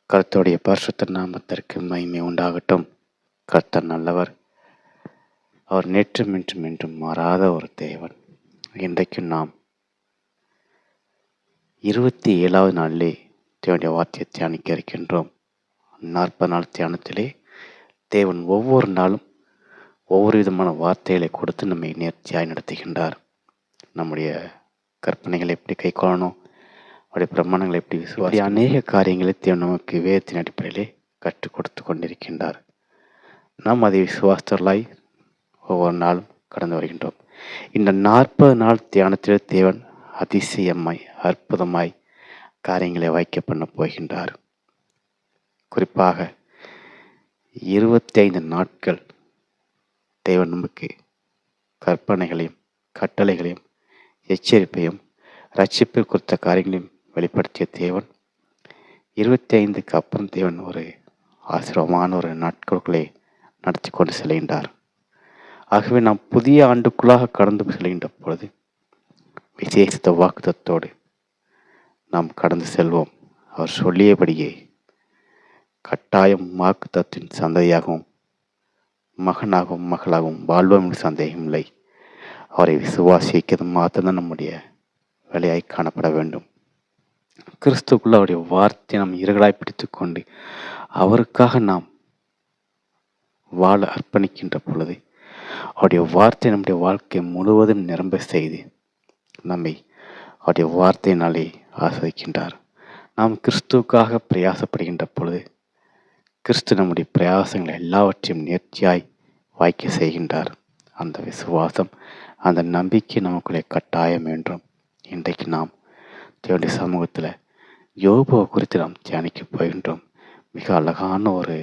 கர்த்தருடைய பரிசுத்த நாமத்திற்கு மகிமை உண்டாகட்டும். கர்த்தர் நல்லவர். அவர் நேற்றும் இன்றும் என்றும் மாறாத ஒரு தேவன். இன்றைக்கும் நாம் 27வது நாளிலே தேவனுடைய வார்த்தையை தியானிக்க இருக்கின்றோம். 40 நாள் தியானத்திலே தேவன் ஒவ்வொரு நாளும் ஒவ்வொரு விதமான வார்த்தைகளை கொடுத்து நம்மை நேர்த்தியாய் நடத்துகின்றார். நம்முடைய கற்பனைகளை எப்படி கை கொள்ளணும், அவருடைய பிரமாணங்களை எப்படி இப்படி அநேக காரியங்களை தேவன் நமக்கு வேதத்தின் அடிப்படையிலே கற்றுக் கொடுத்து கொண்டிருக்கின்றார். நாம் அதை விசுவாசத்தலாய் ஒவ்வொரு நாளும் கடந்து வருகின்றோம். இந்த 40 நாள் தியானத்தில் தேவன் அதிசயமாய் அற்புதமாய் காரியங்களை வாய்க்க பண்ண போகின்றார். குறிப்பாக 25 நாட்கள் தேவன் நமக்கு கற்பனைகளையும் கட்டளைகளையும் எச்சரிப்பையும் ரட்சிப்பில் குறித்த காரியங்களையும் வெளிப்படுத்திய தேவன் 25க்கு அப்புறம் தேவன் ஒரு ஆசீர்வாதமான ஒரு நாட்களுக்குள்ளே நடத்தி கொண்டு செல்கின்றார். ஆகவே நாம் புதிய ஆண்டுக்குள்ளாக கடந்து செல்கின்ற பொழுது விசேஷித்த வாக்குத்தத்தோடு நாம் கடந்து செல்வோம். அவர் சொல்லியபடியே கட்டாயம் வாக்குத்தத்தின் சந்ததியாகவும் மகனாகவும் மகளாகவும் வாழ்வோம் என்று சந்தேகமில்லை. அவரை விசுவாசிக்கிறது மாத்திரம்தான் நம்முடைய வேலையாய் காணப்பட வேண்டும். கிறிஸ்துக்குள்ள அவருடைய வார்த்தை நாம் இருகளாய் பிடித்து கொண்டு அவருக்காக நாம் வாழ அர்ப்பணிக்கின்ற பொழுது அவருடைய வார்த்தை நம்முடைய வாழ்க்கை முழுவதும் நிரம்ப செய்து நம்மை அவருடைய வார்த்தையினாலே ஆஸ்வதிக்கின்றார். நாம் கிறிஸ்துவுக்காக பிரயாசப்படுகின்ற பொழுது கிறிஸ்து நம்முடைய பிரயாசங்கள் எல்லாவற்றையும் நேர்த்தியாய் வாய்க்க செய்கின்றார். அந்த விசுவாசம், அந்த நம்பிக்கை நமக்குள்ளே கட்டாயம் என்றும். இன்றைக்கு நாம் தேவனுடைய சமூகத்தில் யோபுவை குறித்து நாம் தியானிக்க போகின்றோம். மிக அழகான ஒரு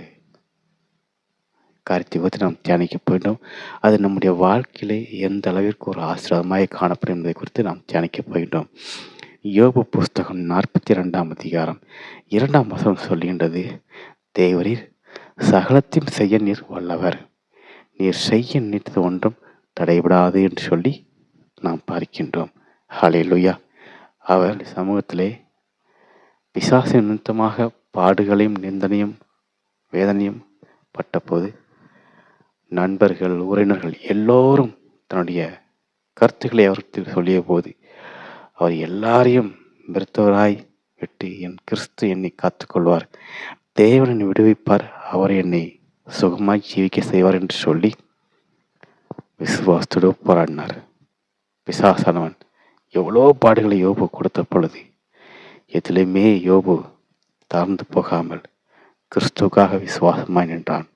காரியத்தை பற்றி நாம் தியானிக்க போகின்றோம். அது நம்முடைய வாழ்க்கையிலே எந்த அளவிற்கு ஒரு ஆசீர்வாதமாய் காணப்படும் என்பதை குறித்து நாம் தியானிக்க போகின்றோம். யோபு புஸ்தகம் 42ஆம் அதிகாரம் 2ஆம் வசனம் சொல்கின்றது, தேவரீர் சகலத்தையும் செய்ய நீர் வல்லவர், நீர் செய்ய நினைத்தது ஒன்றும் தடைபடாது என்று சொல்லி நாம் பார்க்கின்றோம். ஹல்லேலூயா. அவர் சமூகத்திலே பிசாசு நிமித்தமாக பாடுகளையும் நிந்தனையும் வேதனையும் பட்டபோது நண்பர்கள் உறவினர்கள் எல்லோரும் தன்னுடைய கருத்துக்களை அவருக்கு சொல்லிய போது அவர் எல்லாரையும் வெறுத்தவராய் விட்டு, என் கிறிஸ்து என்னை காத்துக்கொள்வார், தேவன் என்னை விடுவிப்பார், அவர் என்னை சுகமாய் ஜீவிக்க செய்வார் என்று சொல்லி விசுவாசத்தோடு போராடினார். பிசாசானவன் எவ்வளோ பாடுகளை யோபு கொடுத்த பொழுது எதிலுமே யோபு தாழ்ந்து போகாமல் கிறிஸ்துவுக்காக விசுவாசமாய் நின்றான்.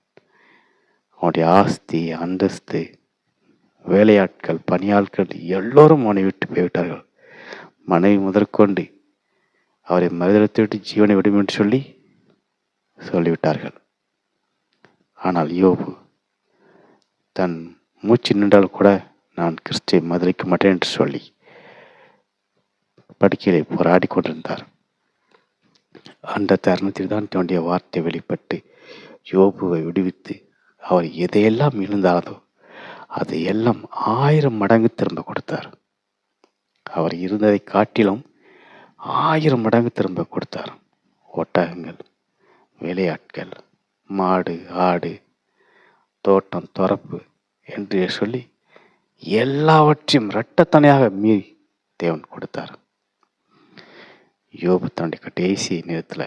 அவனுடைய ஆஸ்தி, அந்தஸ்து, வேலையாட்கள், பணியாட்கள் எல்லோரும் அவனை விட்டு போய்விட்டார்கள். மனைவி முதற்கொண்டு அவரை மறுதளித்து விட்டு ஜீவனை விடும் என்று சொல்லிவிட்டார்கள். ஆனால் யோபு தன் மூச்சு நின்றால் கூட நான் கிறிஸ்துவை மறுதலிக்க மாட்டேன் என்று சொல்லி படுக்கையிலே போராடி கொண்டிருந்தார். அந்த தருணத்தில் தான் தன்னுடைய வார்த்தை வெளிப்பட்டு யோபுவை விடுவித்து அவர் எதையெல்லாம் இழந்தாரோ அதையெல்லாம் 1000 மடங்கு திரும்ப கொடுத்தார். அவர் இருந்ததை காட்டிலும் 1000 மடங்கு திரும்ப கொடுத்தார். ஒட்டகங்கள், வேலையாட்கள், மாடு, ஆடு, தோட்டம், தொரப்பு என்று சொல்லி எல்லாவற்றையும் இரட்டத்தனையாக மீறி தேவன் கொடுத்தார். யோபு தன்னுடைய கடைசி நேரத்தில்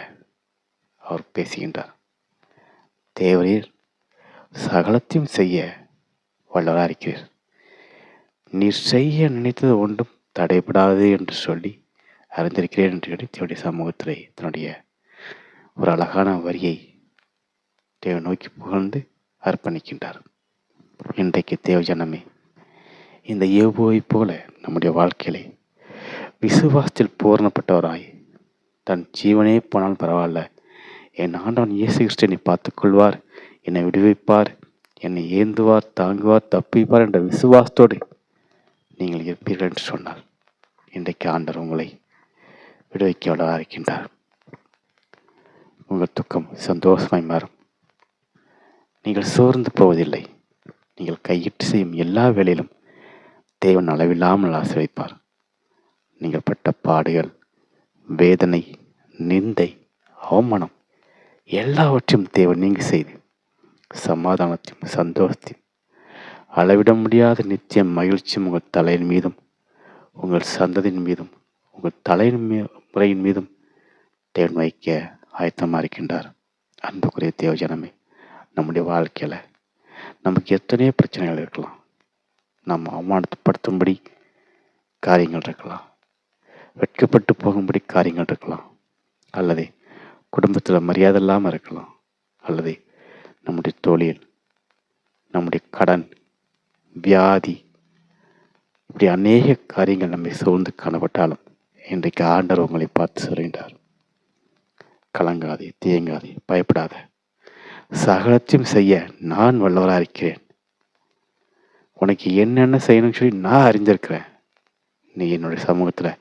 அவர் பேசுகின்றார், தேவரீர் சகலத்தையும் செய்ய வல்லவராக இருக்கிறீர், நீர் செய்ய நினைத்தது ஒன்றும் தடைபடாது என்று சொல்லி அறிந்திருக்கிறேன் என்று சொல்லி தேவனுடைய சமூகத்தில் தன்னுடைய ஒரு அழகான வரியை தேவ நோக்கி புகழ்ந்து அர்ப்பணிக்கின்றார். இன்றைக்கு தேவ ஜனமே, இந்த யோபுவை போல நம்முடைய வாழ்க்கையிலே விசுவாசத்தில் பூரணப்பட்டவராய் தன் ஜீவனே போனால் பரவாயில்ல, என் ஆண்டவன் இயேசு கிறிஸ்து என்னை பார்த்துக்கொள்வார், என்னை விடுவிப்பார், என்னை ஏந்துவார், தாங்குவார், தப்பிப்பார் என்ற விசுவாசத்தோடு நீங்கள் இருப்பீர்கள் என்று சொன்னார். இன்றைக்கு ஆண்டவர் உங்களை விடுவிக்க வல்லவராக இருக்கின்றார். உங்கள் துக்கம் சந்தோஷமாய் மாறும். நீங்கள் சோர்ந்து போவதில்லை. நீங்கள் கையிட்டு செய்யும் எல்லா வேலையிலும் தேவன் அளவில்லாமல் ஆசீர்வதிப்பார். நீங்கள் பட்ட பாடுகள், வேதனை, நிந்தை, அவமானம் எல்லாவற்றையும் தேவன் நீங்க செய்து சமாதானத்தையும் சந்தோஷத்தையும் அளவிட முடியாத நித்திய மகிழ்ச்சியும் உங்கள் தலையின் மீதும் உங்கள் சந்ததியின் மீதும் உங்கள் முறையின் மீதும் தேவன் வைக்க ஆயத்தமாக இருக்கின்றார். அன்புக்குரிய தேவஜனமே, நம்முடைய வாழ்க்கையில் நமக்கு எத்தனையோ பிரச்சனைகள் இருக்கலாம். நாம் அவமானப்படுத்தும்படி காரியங்கள் இருக்கலாம், வெட்கப்பட்டு போகும்படி காரியங்கள் இருக்கலாம், அல்லது குடும்பத்தில் மரியாதை இல்லாமல் இருக்கலாம், அல்லது நம்முடைய தொழில், நம்முடைய கடன், வியாதி, இப்படி அநேக காரியங்கள் நம்மை சூழ்ந்து காணப்பட்டாலும் இன்றைக்கு ஆண்டவர் உங்களை பார்த்து சொல்கின்றார், கலங்காதே, தேங்காதே, பயப்படாத, சகலத்தையும் செய்ய நான் வல்லவராக இருக்கிறேன். உனக்கு என்னென்ன செய்யணும்னு சொல்லி நான் அறிந்திருக்கிறேன். நீ என்னுடைய சமூகத்தில்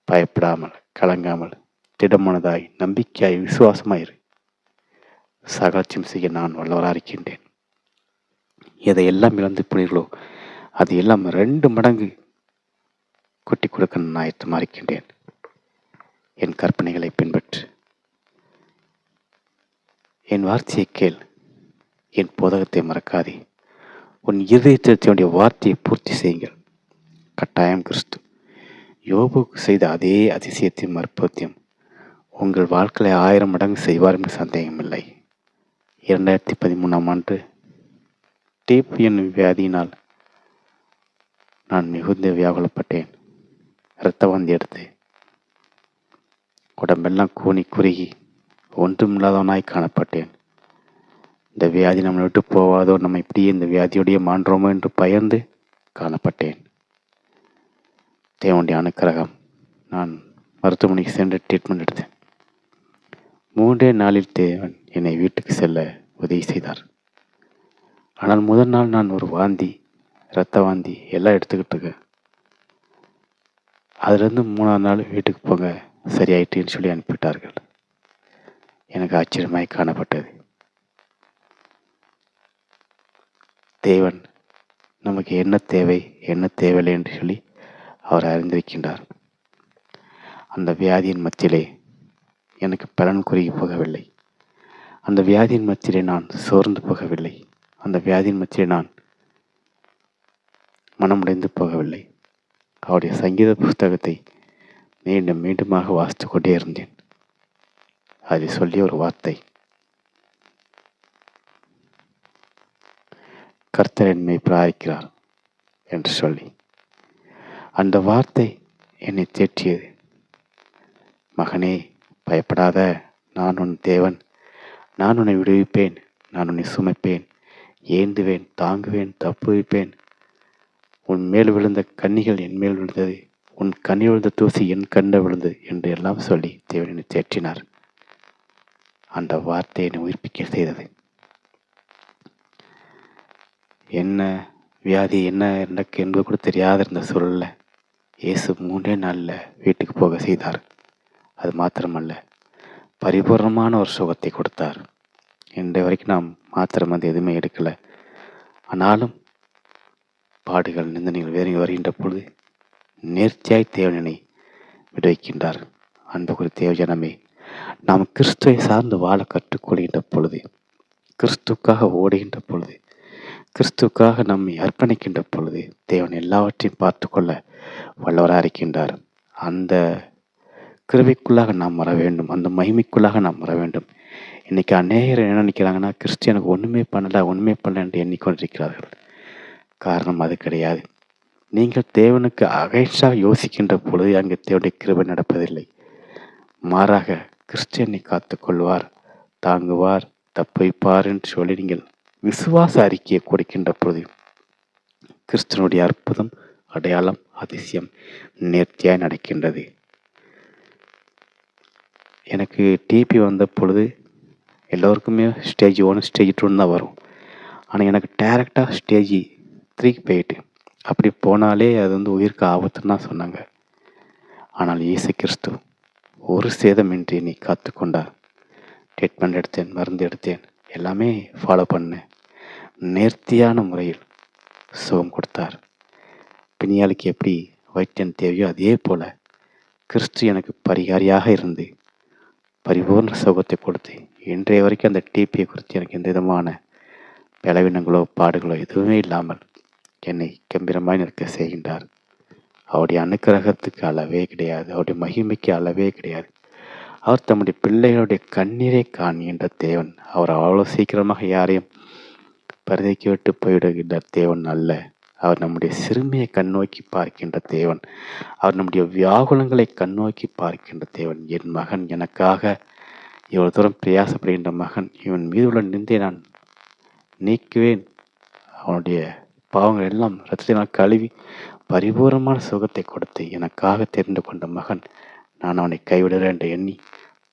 பயப்படாமல், கலங்காமல், திடமனதாய், நம்பிக்கையாய், விசுவாசமாயிரு. சகலத்தையும் செய்ய நான் வல்லவராக இருக்கின்றேன். எதையெல்லாம் இழந்து போனீர்களோ அது எல்லாம் 2 மடங்கு கொட்டி கொடுக்க நான் ஆயத்தமாக இருக்கின்றேன். என் கற்பனைகளை பின்பற்று, என் வார்த்தையை கேள், என் போதகத்தை மறக்காதே. உன் இதயத்தினுடைய வார்த்தையை பூர்த்தி செய்யுங்கள். கட்டாயம் கிறிஸ்து யோபுக்கு செய்த அதே அதிசயத்தையும் அற்புதத்தையும் உங்கள் வாழ்க்கையை 1000 மடங்கு செய்வார் என்று சந்தேகமில்லை. 2013ஆம் ஆண்டு டிபி என்னும் வியாதியினால் நான் மிகுந்த வியாகுலப்பட்டேன். இரத்த வாந்தி எடுத்து உடம்பெல்லாம் கூனி குறுகி ஒன்றுமில்லாதவனாய் காணப்பட்டேன். இந்த வியாதி நம்மளை விட்டு போவாதோ, நம்ம இப்படியே இந்த வியாதியோடைய மாண்டோமோ என்று பயந்து காணப்பட்டேன். தேவனுடைய அனுக்கிரகம், நான் மருத்துவமனைக்கு சென்று ட்ரீட்மெண்ட் எடுத்தேன். 3 நாளில் தேவன் என்னை வீட்டுக்கு செல்ல உதவி செய்தார். ஆனால் முதல் நாள் நான் ஒரு வாந்தி, இரத்த வாந்தி எல்லாம் எடுத்துக்கிட்டு இருக்கேன். அதுலேருந்து 3ஆம் நாள் வீட்டுக்கு போங்க, சரியாயிட்டுன்னு சொல்லி அனுப்பிவிட்டார்கள். எனக்கு ஆச்சரியமாய் காணப்பட்டது. தேவன் நமக்கு என்ன தேவை, என்ன தேவையில்லை என்று சொல்லி அவர் அறிந்திருக்கின்றார். அந்த வியாதியின் மத்தியிலே எனக்கு பலன் குறுகி போகவில்லை. அந்த வியாதியின் மத்தியிலே நான் சோர்ந்து போகவில்லை. அந்த வியாதியின் மத்தியிலே நான் மனமுடைந்து போகவில்லை. அவருடைய சங்கீத புஸ்தகத்தை மீண்டும் மீண்டுமாக வாசித்து கொண்டே இருந்தேன். அதை சொல்லிய ஒரு வார்த்தை, கர்த்தர் என்னை பிரார்த்திக்கிறார் என்று சொல்லி, அந்த வார்த்தை என்னை தேற்றியது. மகனே, பயப்படாத, நான் உன் தேவன், நான் உன்னை விடுவிப்பேன், நான் உன்னை சுமைப்பேன், ஏந்துவேன், தாங்குவேன், தப்புவிப்பேன். உன் மேல் விழுந்த கன்னிகள் என் மேல் விழுந்தது, உன் கண்ணி விழுந்த தூசி என் கண்ட விழுந்தது என்று எல்லாம் சொல்லி தேவன் என்னை தேற்றினார். அந்த வார்த்தை என்னை உயிர்ப்பிக்க செய்தது. என்ன வியாதி, என்ன எனக்கு என்பது கூட தெரியாத இருந்த சூழலில் இயேசு 3 நாளில் வீட்டுக்கு போக செய்தார். அது மாத்திரமல்ல, பரிபூர்ணமான ஒரு சுகத்தை கொடுத்தார். இன்றைய வரைக்கும் நாம் மாத்திரை மருந்து எதுவுமே எடுக்கலை. ஆனாலும் பாடுகள், நிந்தனைகள் வேறு வருகின்ற பொழுது நேர்த்தியாய் தேவனை விடுவிக்கின்றார். அன்புக்குரிய தேவஜனமே, நாம் கிறிஸ்துவை சார்ந்து வாழ கற்றுக்கொள்கின்ற பொழுது, கிறிஸ்துக்காக ஓடுகின்ற பொழுது, கிறிஸ்துக்காக நம்மை அர்ப்பணிக்கின்ற பொழுது தேவன் எல்லாவற்றையும் பார்த்து கொள்ள வல்லவராக இருக்கின்றார். அந்த கிருபைக்குள்ளாக நாம் வர வேண்டும், அந்த மகிமைக்குள்ளாக நாம் வர வேண்டும். இன்னைக்கு அநேகர் என்ன நினைக்கிறாங்கன்னா, கிறிஸ்டியனுக்கு ஒன்றுமே பண்ணல என்று எண்ணிக்கொண்டிருக்கிறார்கள். காரணம் அது கிடையாது. நீங்கள் தேவனுக்கு அகைன்ஸ்டாக யோசிக்கின்ற பொழுது அங்கே தேவனுடைய கிருபை நடப்பதில்லை. மாறாக கிறிஸ்டியனை காத்துக்கொள்வார், தாங்குவார், தப்புவிப்பார் என்று சொல்லி நீங்கள் விசுவாச அறிக்கையை கொடுக்கின்ற பொழுது கிறிஸ்தனுடைய அற்புதம், அடையாளம், அதிசயம் நேர்த்தியாய் நடக்கின்றது. எனக்கு டிபி வந்த பொழுது எல்லோருக்குமே ஸ்டேஜ் 1 ஸ்டேஜ் 2 தான் வரும். ஆனால் எனக்கு டைரெக்டாக ஸ்டேஜ் 3க்கு போயிட்டு, அப்படி போனாலே அது உயிருக்கு ஆபத்துன்னு தான் சொன்னாங்க. ஆனால் இயேசு கிறிஸ்து ஒரு சேதமின்றி நீ காத்துக்கொண்டார். ட்ரீட்மெண்ட் எடுத்தேன், மருந்து எடுத்தேன், எல்லாமே ஃபாலோ பண்ணேன். நேர்த்தியான முறையில் சுகம் கொடுத்தார். பிணியாளுக்கு எப்படி வைத்தியம் தேவையோ அதே போல் கிறிஸ்து எனக்கு பரிகாரியாக இருந்து பரிபூர்ண சுகத்தை கொடுத்து இன்றைய வரைக்கும் அந்த டிபியை குறித்து எனக்கு எந்த விதமான பலவீனங்களோ பாடுகளோ எதுவுமே இல்லாமல் என்னை கம்பீரமாய் நிற்க செய்கின்றார். அவருடைய அனுக்கிரகத்துக்கு அளவே கிடையாது. அவருடைய மகிமைக்கு அளவே கிடையாது. அவர் தம்முடைய பிள்ளைகளுடைய கண்ணீரை காண்கின்ற தேவன். அவர் அவ்வளோ சீக்கிரமாக யாரையும் பரிதைக்கு விட்டு போய்விடுகின்ற தேவன் அல்ல. அவர் நம்முடைய சிறுமையை கண்ணோக்கி பார்க்கின்ற தேவன். அவர் நம்முடைய வியாகுலங்களை கண்ணோக்கி பார்க்கின்ற தேவன். என் மகன் எனக்காக இவ்வளவு தூரம் பிரயாசப்படுகின்ற மகன், இவன் மீது உள்ள நிந்தை நான் நீக்குவேன். அவனுடைய பாவங்கள் எல்லாம் இரத்தத்தினால் கழுவி பரிபூர்ணமான சுகத்தை கொடுத்து எனக்காக தெரிந்து கொண்ட மகன், நான் அவனை கைவிடுகிறேன் என்று எண்ணி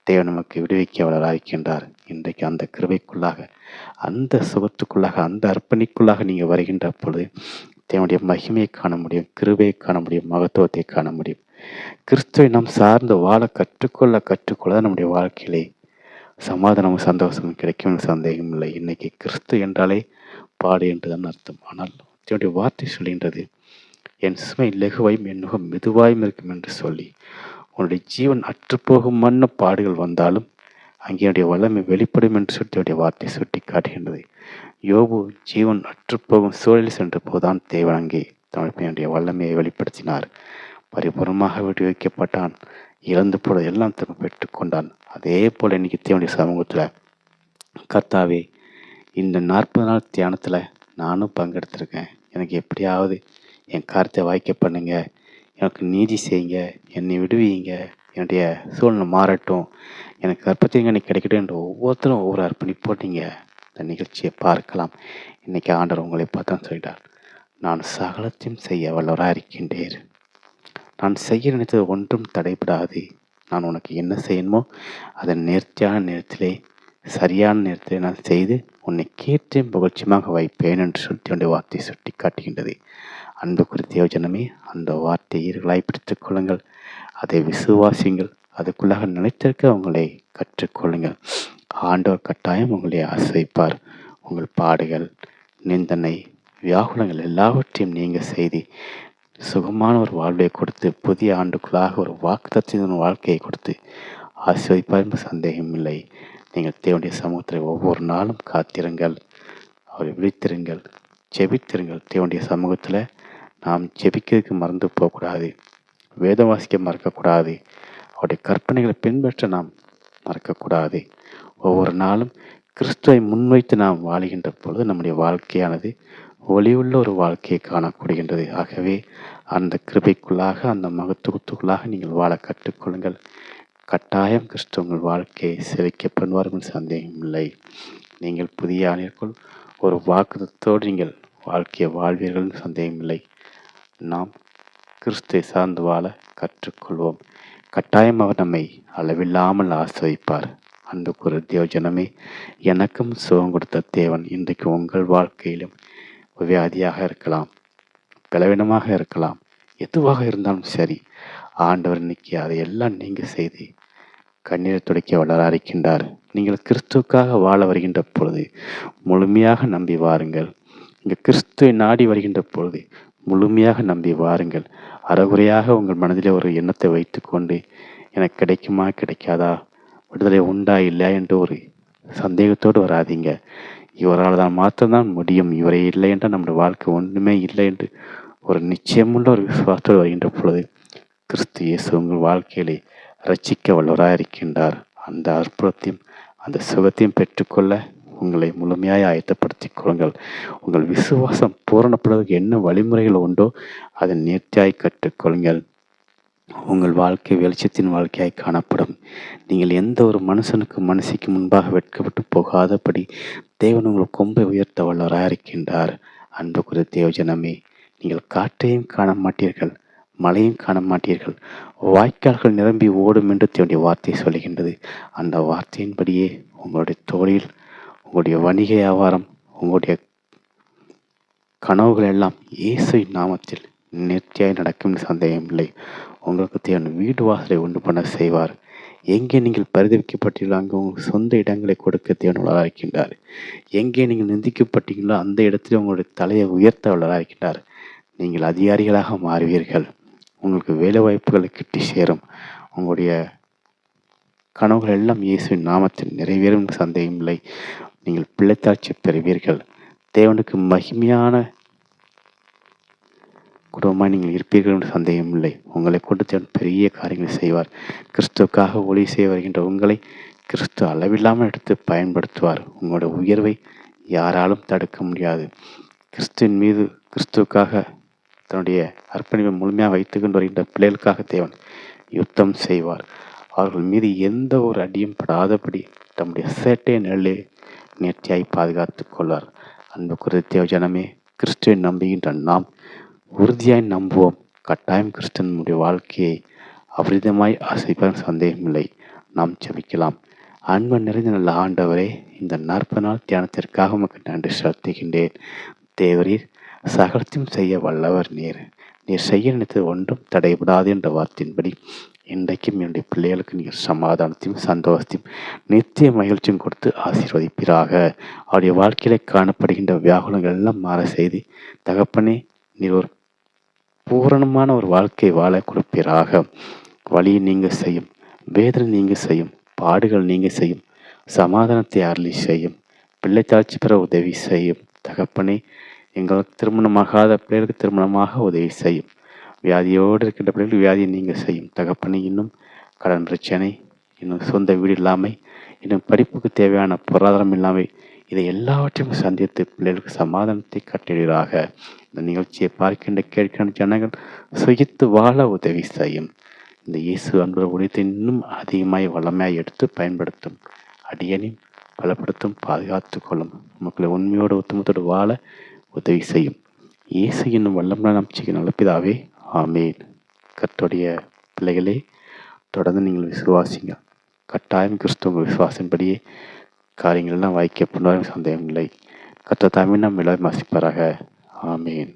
தேவன் நமக்கு விடுவிக்க வளராயிருக்கின்றார். இன்றைக்கு அந்த கிருபைக்குள்ளாக, அந்த சுகத்துக்குள்ளாக, அந்த அர்ப்பணிக்குள்ளாக நீங்கள் வருகின்ற பொழுது தேவனுடைய மகிமையை காண முடியும், கிருபையை காண முடியும், மகத்துவத்தை காண முடியும். கிறிஸ்துவை நாம் சார்ந்து வாழ கற்றுக்கொள்ள நம்முடைய வாழ்க்கையிலே சமாதானமும் சந்தோஷமும் கிடைக்கும் சந்தேகம் இல்லை. இன்னைக்கு கிறிஸ்து என்றாலே பாடு என்றுதான் அர்த்தம். ஆனால் தேவனுடைய வார்த்தை சொல்கின்றது, என் சுமை லெகுவாயும் என் நுகம் மெதுவாயும் இருக்கும் என்று சொல்லி, உன்னுடைய ஜீவன் அற்றுப்போகும் மன்ன பாடுகள் வந்தாலும் அங்கே என்னுடைய வல்லமை வெளிப்படும் என்று சொல்லி வார்த்தை சுட்டி காட்டுகின்றது. யோபு ஜீவன் அற்றுப்போகும் சூழலில் சென்ற போதுதான் தேவன் அங்கே தமிழ்ப்பையனுடைய வல்லமையை வெளிப்படுத்தினார். பரிபூர்ணமாக விடுவிக்கப்பட்டான். இழந்து போல எல்லாம் திரும்ப பெற்றுக்கொண்டான். அதே போல இன்னைக்கு தேவனுடைய சமூகத்தில், கர்த்தாவே, இந்த 40 நாள் தியானத்தில் நானும் பங்கெடுத்திருக்கேன். எனக்கு எப்படியாவது என் காரியத்தை வாய்க்க பண்ணுங்க, எனக்கு நீதி செய்யுங்க, என்னை விடுவீங்க, என்னுடைய சூழ்நிலை மாறட்டும், எனக்கு அர்ப்பத்திங்க கிடைக்கட்டும் என்று ஒவ்வொருத்தரும் ஒவ்வொரு அர்ப்பணிப்போடு நீங்கள் இந்த நிகழ்ச்சியை பார்க்கலாம். இன்னைக்கு ஆண்டவர் உங்களை பார்த்தா சொல்லிட்டார், நான் சகலத்தையும் செய்ய வல்லவராக இருக்கின்றேன். நான் செய்ய நினைத்தது ஒன்றும் தடைபடாது. நான் உனக்கு என்ன செய்யணுமோ அதை நேர்த்தியான நேரத்திலே, சரியான நேரத்திலே நான் செய்து உன்னை கேட்டும் புகழ்ச்சியமாக வைப்பேன் என்று சொல்லி வார்த்தையை சுட்டி காட்டுகின்றது. அன்பு குறித்த யோஜனமே, அந்த வார்த்தையை ஈர்களாய் பிடித்துக் கொள்ளுங்கள், அதை விசுவாசிங்கள், அதுக்குள்ளாக நினைத்திருக்க உங்களை கற்றுக்கொள்ளுங்கள். ஆண்டவர் கட்டாயம் உங்களை ஆசிரிப்பார். உங்கள் பாடுகள், நிந்தனை, வியாகுலங்கள் எல்லாவற்றையும் நீங்க செய்து சுகமான ஒரு வாழ்வை கொடுத்து, புதிய ஆண்டுக்குள்ளாக ஒரு வாக்குத்தத்தின் வாழ்க்கையை கொடுத்து ஆசிர்வதிப்பார் என்ற சந்தேகம் இல்லை. நீங்கள் தேவனுடைய சமூகத்தில் ஒவ்வொரு நாளும் காத்திருங்கள், அவரை விழித்திருங்கள், ஜெபித்திருங்கள். தேவனுடைய சமூகத்தில் நாம் ஜெபிக்கிறதுக்கு மறந்து போகக்கூடாது, வேதம் வாசிக்க மறக்கக்கூடாது, அவருடைய கற்பனைகளை பின்பற்ற நாம் மறக்கக்கூடாது. ஒவ்வொரு நாளும் கிறிஸ்துவை முன்வைத்து நாம் வாழுகின்ற பொழுது நம்முடைய வாழ்க்கையானது ஒளியுள்ள ஒரு வாழ்க்கையை காணப்படுகின்றது. ஆகவே அந்த கிருபைக்குள்ளாக, அந்த மகத்துவத்துக்குள்ளாக நீங்கள் வாழ கற்றுக்கொள்ளுங்கள். கட்டாயம் கிறிஸ்து உங்கள் வாழ்க்கையை செழிக்க பண்ணுவார் என்று சந்தேகம் இல்லை. நீங்கள் புதிய ஆணிற்குள் ஒரு வாக்குத்தத்தோடு நீங்கள் வாழ்க்கையை வாழ்வீர்கள் என்று சந்தேகம் இல்லை. நாம் கிறிஸ்துவை சார்ந்து வாழ கற்றுக்கொள்வோம். கட்டாயம் அவர் நம்மை அளவில்லாமல் ஆசிர்வதிப்பார். அன்புக்குரிய தேவஜனமே, எனக்கும் சுகம் கொடுத்த தேவன் இன்றைக்கு உங்கள் வாழ்க்கையிலும் வியாதியாக இருக்கலாம், பலவீனமாக இருக்கலாம், எதுவாக இருந்தாலும் சரி, ஆண்டவர் இன்னைக்கு அதையெல்லாம் நீங்க செய்து கண்ணீரை துடைக்க வளராரிக்கின்றார். நீங்கள் கிறிஸ்துவுக்காக வாழ வருகின்ற பொழுது முழுமையாக நம்பி வாருங்கள். இங்கே கிறிஸ்துவை நாடி வருகின்ற பொழுது முழுமையாக நம்பி வாருங்கள். அறகுறையாக உங்கள் மனதிலே ஒரு எண்ணத்தை வைத்து கொண்டு எனக்கு கிடைக்குமா கிடைக்காதா, விடுதலை உண்டா இல்லையா என்று ஒரு சந்தேகத்தோடு வராதிங்க. இவரால் தான் மாற்றம்தான் முடியும், இவரை இல்லை என்றால் நம்முடைய வாழ்க்கை ஒன்றுமே இல்லை என்று ஒரு நிச்சயமுள்ள ஒரு விசுவாசத்தோடு வருகின்ற பொழுது கிறிஸ்து இயேசு உங்கள் வாழ்க்கையிலே ரட்சிக்க வல்லவராக இருக்கின்றார். அந்த அற்புதத்தையும் அந்த சுகத்தையும் பெற்றுக்கொள்ள உங்களை முழுமையாய் ஆயத்தப்படுத்திக் கொள்ளுங்கள். உங்கள் விசுவாசம் பூரணப்படுவதற்கு என்ன வழிமுறைகள் உண்டோ அதை நேர்த்தியாய் கற்றுக்கொள்ளுங்கள். உங்கள் வாழ்க்கை வெளிச்சத்தின் வாழ்க்கையாய் காணப்படும். நீங்கள் எந்த ஒரு மனுஷிக்கு முன்பாக வெட்கப்பட்டு போகாதபடி தேவன் உங்கள் கொம்பை உயர்த்த வல்லவராக இருக்கின்றார். அன்புக்குரிய தேவஜனமே, நீங்கள் காற்றையும் காண மாட்டீர்கள், மழையும் காண மாட்டீர்கள், வாய்க்கால்கள் நிரம்பி ஓடும் என்று தேவனுடைய வார்த்தை சொல்கின்றது. அந்த வார்த்தையின்படியே உங்களுடைய தொழில், உங்களுடைய வணிக வியாபாரம், உங்களுடைய கனவுகள் எல்லாம் இயேசுவின் நாமத்தில் நேர்த்தியாய் நடக்கும் சந்தேகம் இல்லை. உங்களுக்கு தேவையான வீடு வாசலை உண்டு பண்ண செய்வார். எங்கே நீங்கள் பரிதவிக்கப்பட்டீர்களோ அங்கே உங்கள் சொந்த இடங்களை கொடுக்க தேவனுள்ளதாக இருக்கின்றார். எங்கே நீங்கள் நிந்திக்கப்பட்டீங்களோ அந்த இடத்துல உங்களுடைய தலையை உயர்த்த உள்ளதாக இருக்கின்றார். நீங்கள் அதிகாரிகளாக மாறுவீர்கள். உங்களுக்கு வேலை வாய்ப்புகளை கிட்டி சேரும். உங்களுடைய கனவுகள் எல்லாம் இயேசுவின் நாமத்தில் நிறைவேறும் என்று சந்தேகமில்லை. நீங்கள் பிள்ளைத்தாட்சி பெறுவீர்கள். தேவனுக்கு மகிமையான குடும்பமாய் நீங்கள் இருப்பீர்கள் என்று சந்தேகமில்லை. உங்களை கொண்டு தேவன் பெரிய காரியங்களை செய்வார். கிறிஸ்துவுக்காக ஊழிய செய்ய வருகின்ற உங்களை கிறிஸ்து அளவில்லாமல் எடுத்து பயன்படுத்துவார். உங்களோட உயர்வை யாராலும் தடுக்க முடியாது. கிறிஸ்துவுக்காக தன்னுடைய அர்ப்பணிப்பை முழுமையாக வைத்துக் கொண்டு வருகின்ற பிள்ளைகளுக்காக தேவன் யுத்தம் செய்வார். அவர்கள் மீது எந்த ஒரு அடியும் படாதபடி தம்முடைய சேட்டை நிழலே நேர்த்தியாய் பாதுகாத்துக் கொள்வார். அன்பு குறித்த ஜனமே, கிறிஸ்துவை நம்புகின்ற நாம் உறுதியாய் நம்புவோம். கட்டாயம் கிறிஸ்து நம்முடைய வாழ்க்கையை அபரிதமாய் ஆசைப்பட சந்தேகமில்லை. நாம் ஜெபிக்கலாம். அன்பு நிறைந்த நல்ல ஆண்டவரே, இந்த 40 நாள் தியானத்திற்காக உமக்கு நன்றி செலுத்துகின்றேன். தேவரீர் சகலத்தையும் செய்ய வல்லவர் நீர். நீர் செய்ய நினைத்தது ஒன்றும் தடைபடாது என்ற வார்த்தையின்படி இன்றைக்கும் என்னுடைய பிள்ளைகளுக்கு நீர் சமாதானத்தையும் சந்தோஷத்தையும் நித்திய மகிழ்ச்சியும் கொடுத்து ஆசீர்வதிப்பீராக. அவருடைய வாழ்க்கையில காணப்படுகின்ற வியாகுலங்கள் எல்லாம் மாற செய்து தகப்பனே, நீர் ஒரு பூரணமான ஒரு வாழ்க்கை வாழ கொடுப்பீராக. வழியை நீங்க செய்யும், வேதனை நீங்க செய்யும், பாடுகள் நீங்க செய்யும், சமாதானத்தை அருளி செய்யும், பிள்ளைத்தாட்சி பெற உதவி செய்யும். தகப்பனே, எங்களுக்கு திருமணமாகாத பிள்ளைகளுக்கு திருமணமாக உதவி செய்யும். வியாதியோடு இருக்கின்ற பிள்ளைகளுக்கு வியாதியை நீங்க செய்யும். தகப்பனே, இன்னும் கடன் பிரச்சனை, இன்னும் சொந்த வீடு இல்லாமல், இன்னும் படிப்புக்கு தேவையான பொருளாதாரம் இல்லாமல், இதை எல்லாவற்றையும் சந்தித்து பிள்ளைகளுக்கு சமாதானத்தை கட்டிடுவீராக. இந்த நிகழ்ச்சியை பார்க்கின்ற கேட்கின்ற ஜனங்கள் சுகித்து வாழ உதவி செய்யும். இந்த இயேசு அன்பு உடையத்தை இன்னும் அதிகமாய் வளமையாய் எடுத்து பயன்படுத்தும். அடியனையும் பலப்படுத்தும், பாதுகாத்துக் கொள்ளும். மக்களை உண்மையோடு ஒத்துமத்தோடு வாழ உதவி செய்யும். இயேசு என்னும் வல்லமை நம்பிக்கை நல்ல பிதாவே, ஆமேன். கர்த்தருடைய பிள்ளைகளே, தொடர்ந்து நீங்கள் விசுவாசிங்க. கட்டாயம் கிறிஸ்துவ விசுவாசம்படியே காரியங்கள் எல்லாம் வாய்க்கப்படுவார்கள், சந்தேகம் இல்லை. கர்த்தர் தாமே நாம் எல்லாரும் வாசிப்பாராக. ஆமேன்.